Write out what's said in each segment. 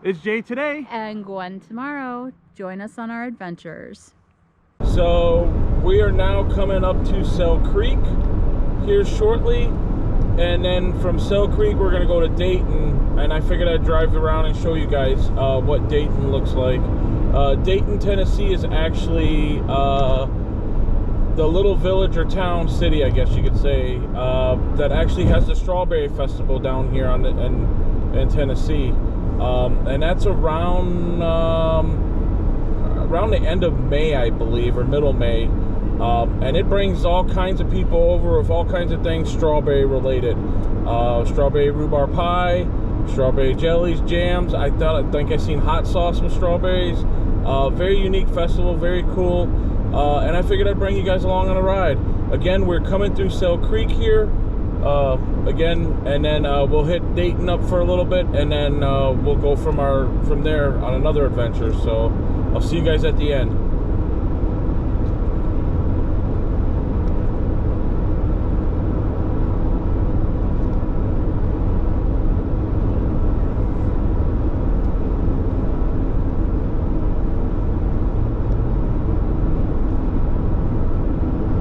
It's Jay today. And Gwen tomorrow. Join us on our adventures. So we are now coming up to Sell Creek here shortly, and then from Sell Creek we're gonna go to Dayton, and I figured I'd drive around and show you guys what Dayton looks like. Dayton, Tennessee is actually the little village or town, city I guess you could say, that actually has the Strawberry Festival down here in Tennessee. And that's around the end of May, I believe, or middle May. And it brings all kinds of people over with all kinds of things strawberry related. Strawberry rhubarb pie, strawberry jellies, jams. I think I seen hot sauce with strawberries. Very unique festival, very cool. And I figured I'd bring you guys along on a ride. Again, we're coming through Sell Creek here. Again, and then we'll hit Dayton up for a little bit, and then we'll go from there on another adventure. So I'll see you guys at the end.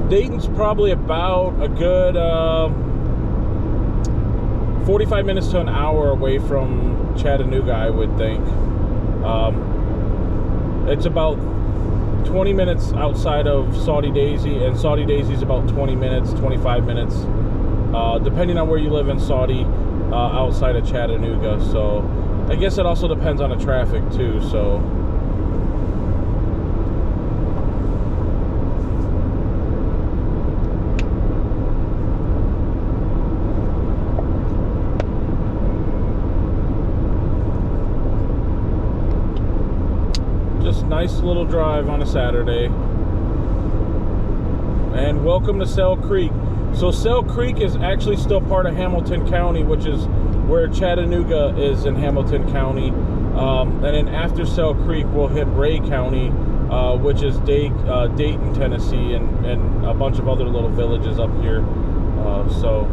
Dayton's probably about a good 45 minutes to an hour away from Chattanooga, I would think. It's about 20 minutes outside of Saudi Daisy, and Saudi Daisy's about 20 minutes, 25 minutes, depending on where you live in Saudi, outside of Chattanooga. So I guess it also depends on the traffic too. So nice little drive on a Saturday. And welcome to Sell Creek. So Sell Creek is actually still part of Hamilton County, which is where Chattanooga is in Hamilton County. And then after Sell Creek, we'll hit Ray County, which is Dayton, Tennessee, and a bunch of other little villages up here. So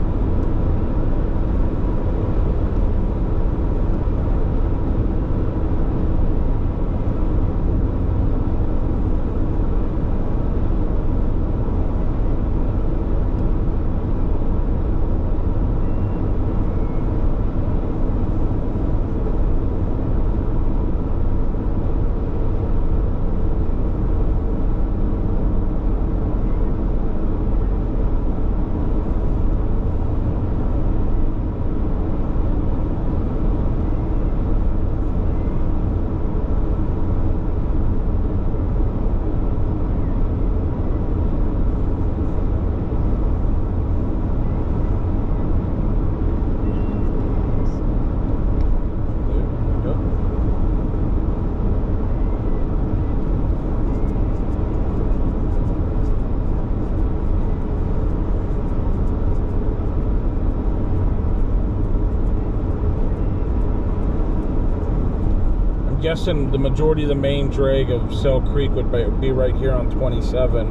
guessing the majority of the main drag of Sell Creek would be right here on 27,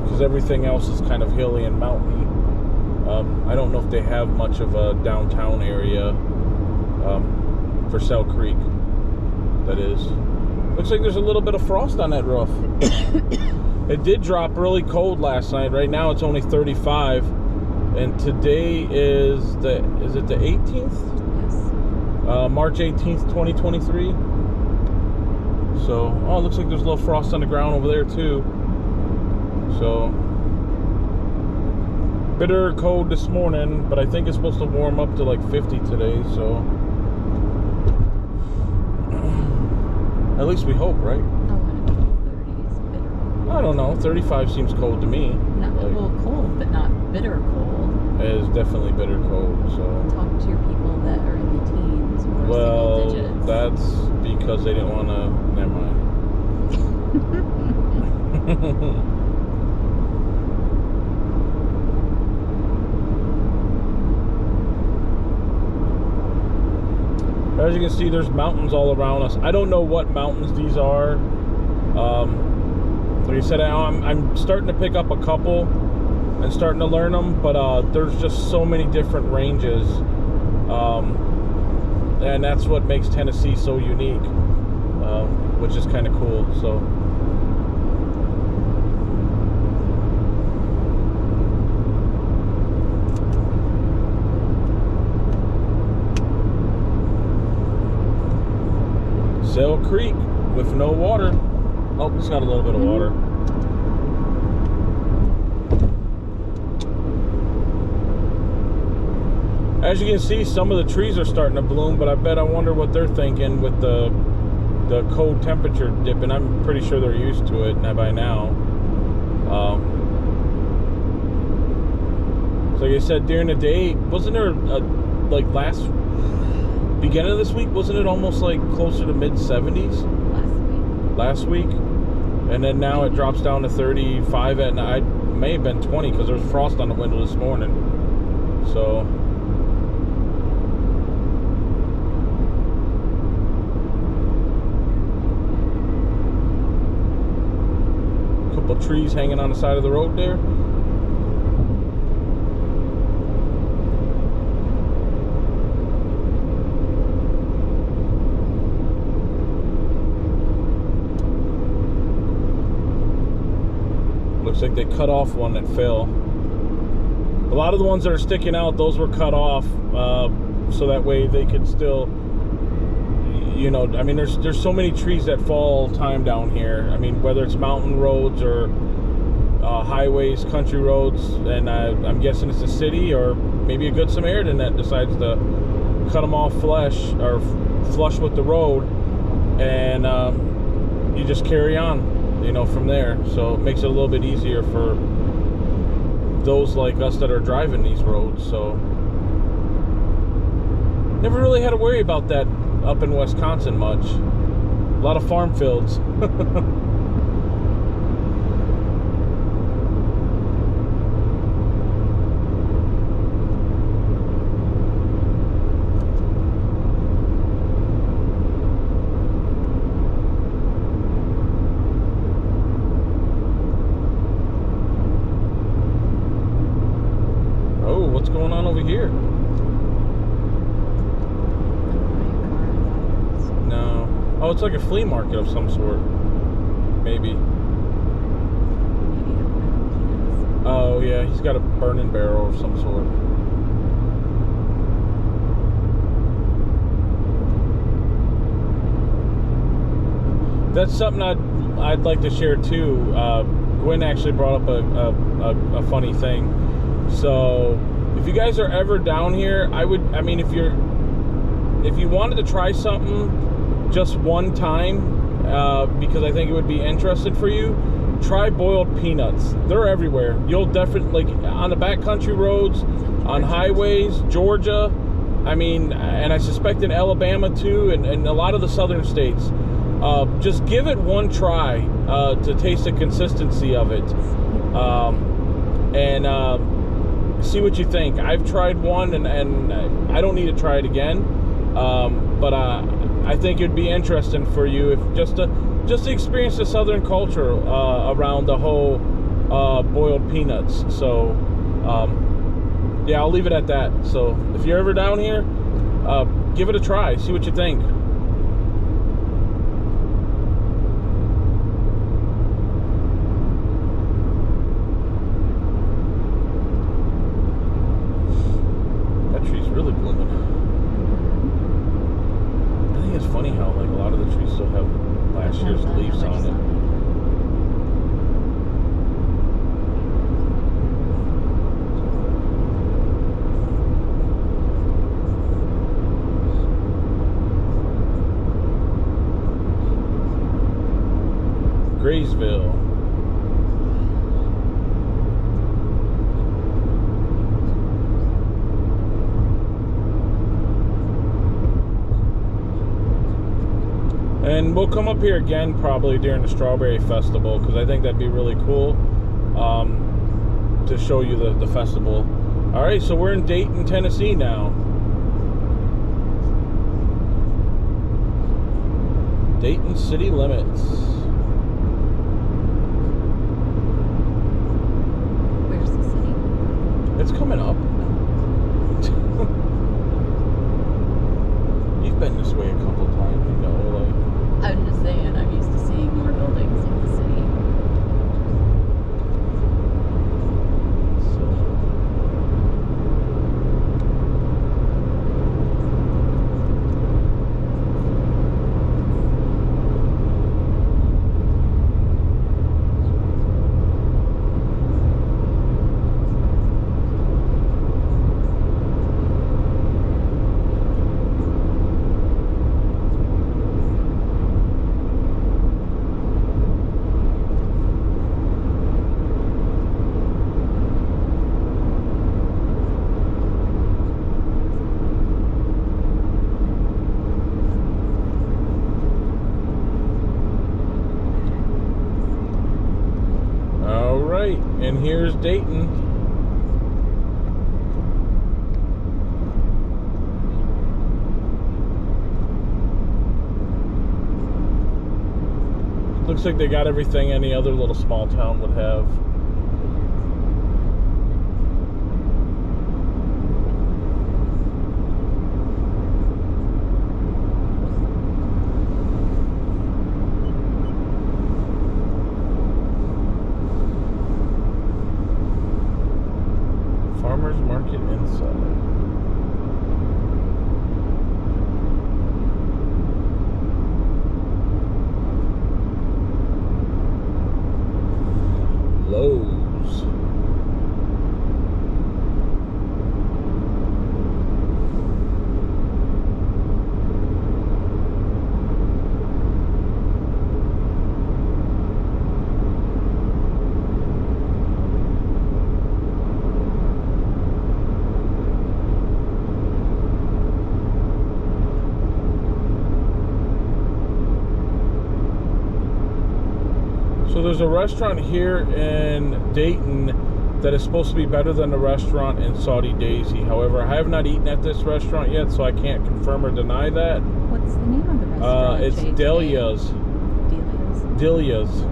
because everything else is kind of hilly and mountainy. I don't know if they have much of a downtown area for Sell Creek. That is. Looks like there's a little bit of frost on that roof. It did drop really cold last night. Right now it's only 35, and today is it the 18th? March 18th, 2023. So, oh, it looks like there's a little frost on the ground over there too. So, bitter cold this morning, but I think it's supposed to warm up to like 50 today. So, at least we hope, right? I don't know. 35 seems cold to me. Not like, well, cold, but not bitter cold. It is definitely bitter cold. So talk to your people that are in the teens or well, single digits. That's because they didn't want to. Never mind. As you can see, there's mountains all around us. I don't know what mountains these are. Like I said, I'm starting to pick up a couple and starting to learn them, but there's just so many different ranges. and that's what makes Tennessee so unique, which is kind of cool. So Sail Creek with no water. Oh, it's got a little bit of water. As you can see, some of the trees are starting to bloom, but I wonder what they're thinking with the cold temperature dip, and I'm pretty sure they're used to it by now. So like I said, during the day, wasn't there like beginning of this week, wasn't it almost like closer to mid-70s? Last week? And then now it drops down to 35 at night. May have been 20 because there was frost on the window this morning. So a couple of trees hanging on the side of the road there. Looks like they cut off one that fell. A lot of the ones that are sticking out, those were cut off so that way they could still, you know, I mean, there's so many trees that fall all the time down here. I mean, whether it's mountain roads or highways, country roads, and I'm guessing it's a city or maybe a Good Samaritan that decides to cut them off flush with the road, and you just carry on, you know, from there. So it makes it a little bit easier for those like us that are driving these roads. So never really had to worry about that up in Wisconsin much. A lot of farm fields. What's going on over here? No. Oh, it's like a flea market of some sort. Maybe. Oh, yeah, he's got a burning barrel of some sort. That's something I'd like to share too. Gwen actually brought up a funny thing. So if you guys are ever down here, I mean, if you wanted to try something just one time, because I think it would be interesting for you, try boiled peanuts. They're everywhere. You'll definitely, like on the backcountry roads, on highways, Georgia, I mean, and I suspect in Alabama too, and a lot of the southern states. Just give it one try to taste the consistency of it, and see what you think. I've tried one, and I don't need to try it again, but I think it'd be interesting for you if just to experience the southern culture around the whole boiled peanuts. So yeah, I'll leave it at that. So if you're ever down here, give it a try, see what you think. Really blooming. I think it's funny how like a lot of the trees still have last year's leaves on it. Graysville. And we'll come up here again probably during the Strawberry Festival, because I think that'd be really cool to show you the festival. All right, so we're in Dayton, Tennessee now. Dayton city limits. Where's the city? It's coming up. couple times, you know, like. I'm just saying, I'm used to seeing more buildings in the city. And here's Dayton. Looks like they got everything any other little small town would have. Farmers market inside. Lowe's. So there's a restaurant here in Dayton that is supposed to be better than the restaurant in Saudi Daisy. However, I have not eaten at this restaurant yet, so I can't confirm or deny that. What's the name of the restaurant? It's Delia's. Delia's.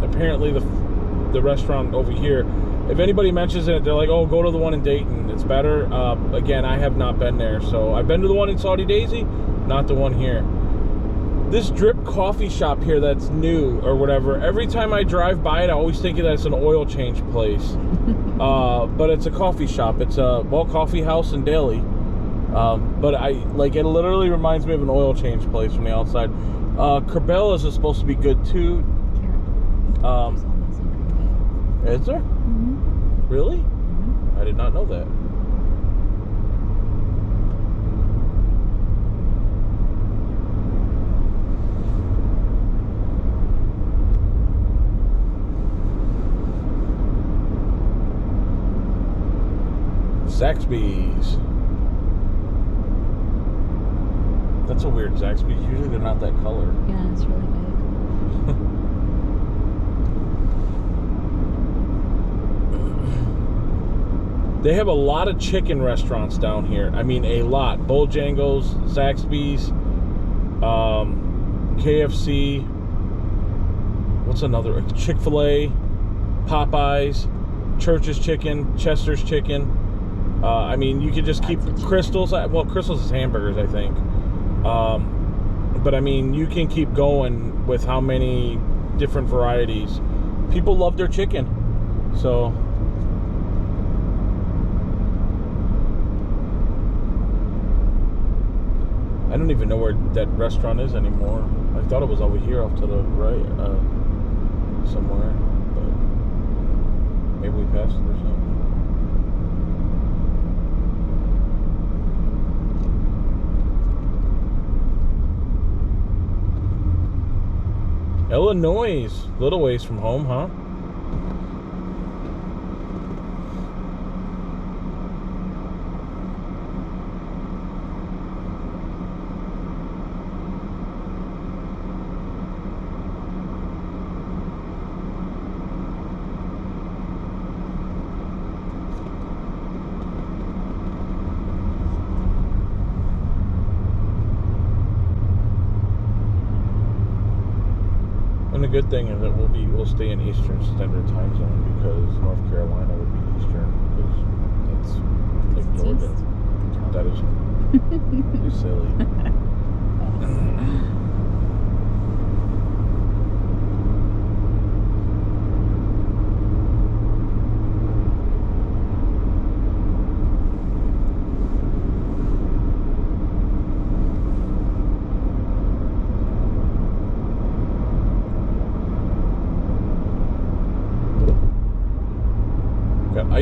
Apparently the restaurant over here, if anybody mentions it, they're like, oh, go to the one in Dayton. It's better. Again, I have not been there. So I've been to the one in Saudi Daisy, not the one here. This Drip coffee shop here that's new or whatever, every time I drive by it, I always think that it's an oil change place. But it's a coffee shop. It's a, well, coffee house in Daly. But it literally reminds me of an oil change place from the outside. Cabela's is supposed to be good too. Is there? Mm-hmm. Really? Mm-hmm. I did not know that. Zaxby's. That's a weird Zaxby's. Usually they're not that color. Yeah, it's really big. They have a lot of chicken restaurants down here. I mean, a lot. Bojangles, Zaxby's, KFC. What's another? Chick-fil-A, Popeyes, Church's Chicken, Chester's Chicken. I mean, you could just keep Crystal's. Well, Crystal's is hamburgers, I think. But I mean, you can keep going with how many different varieties. People love their chicken. So I don't even know where that restaurant is anymore. I thought it was over here off to the right, somewhere. But maybe we passed it or something. Illinois, little ways from home, huh? And the good thing is that we'll stay in Eastern Standard Time Zone because North Carolina would be Eastern because that's like Georgia. That is you're silly.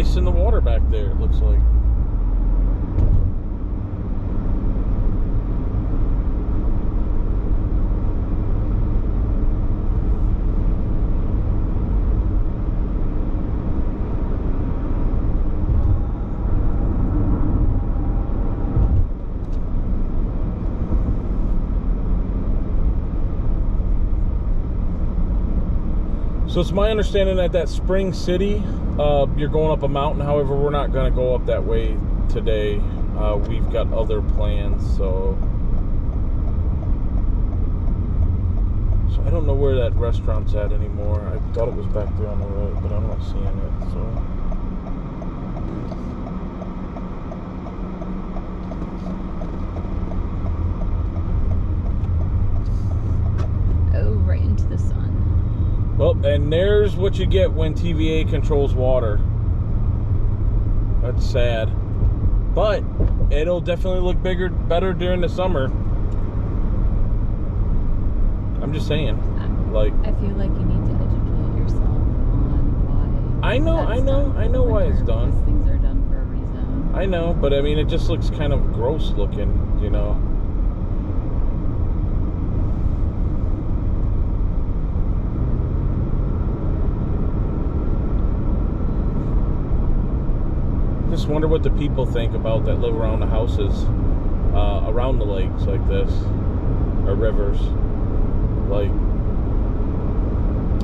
ice in the water back there, it looks like. So it's my understanding that that Spring City, you're going up a mountain. However, we're not going to go up that way today. We've got other plans, so I don't know where that restaurant's at anymore. I thought it was back there on the right, but I'm not seeing it. So. Oh, right into the sun. Well, and there's what you get when TVA controls water. That's sad. But it'll definitely look better during the summer. I'm just saying. Like, I feel like you need to educate yourself on why. I know why it's done. These things are done for a reason. I know, but I mean, it just looks kind of gross looking, you know. Just wonder what the people think about that live around the houses, around the lakes like this, or rivers. Like,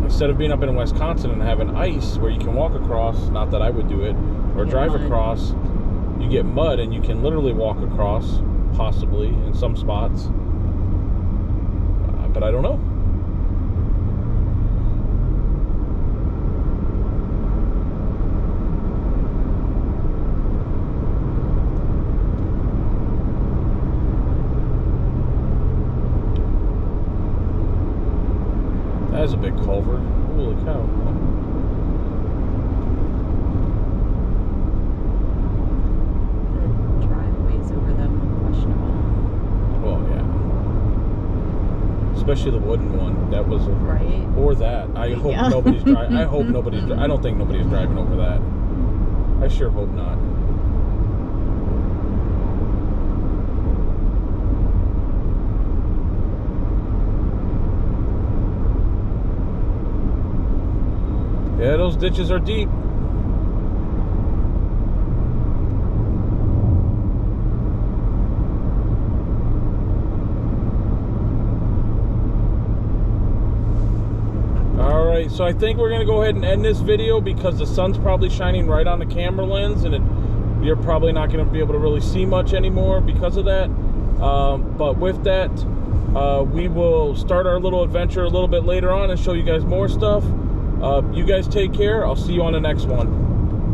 instead of being up in Wisconsin and having ice where you can walk across, not that I would do it, or drive across, you get mud and you can literally walk across, possibly, in some spots. But I don't know. That is a big culvert. Holy cow. The driveways over them look questionable. Well, yeah. Especially the wooden one. That was right. Or that. I hope nobody's driving. I hope nobody's. I don't think nobody's driving over that. I sure hope not. Yeah, those ditches are deep. Alright, so I think we're going to go ahead and end this video because the sun's probably shining right on the camera lens and you're probably not going to be able to really see much anymore because of that. But with that, we will start our little adventure a little bit later on and show you guys more stuff. You guys take care. I'll see you on the next one.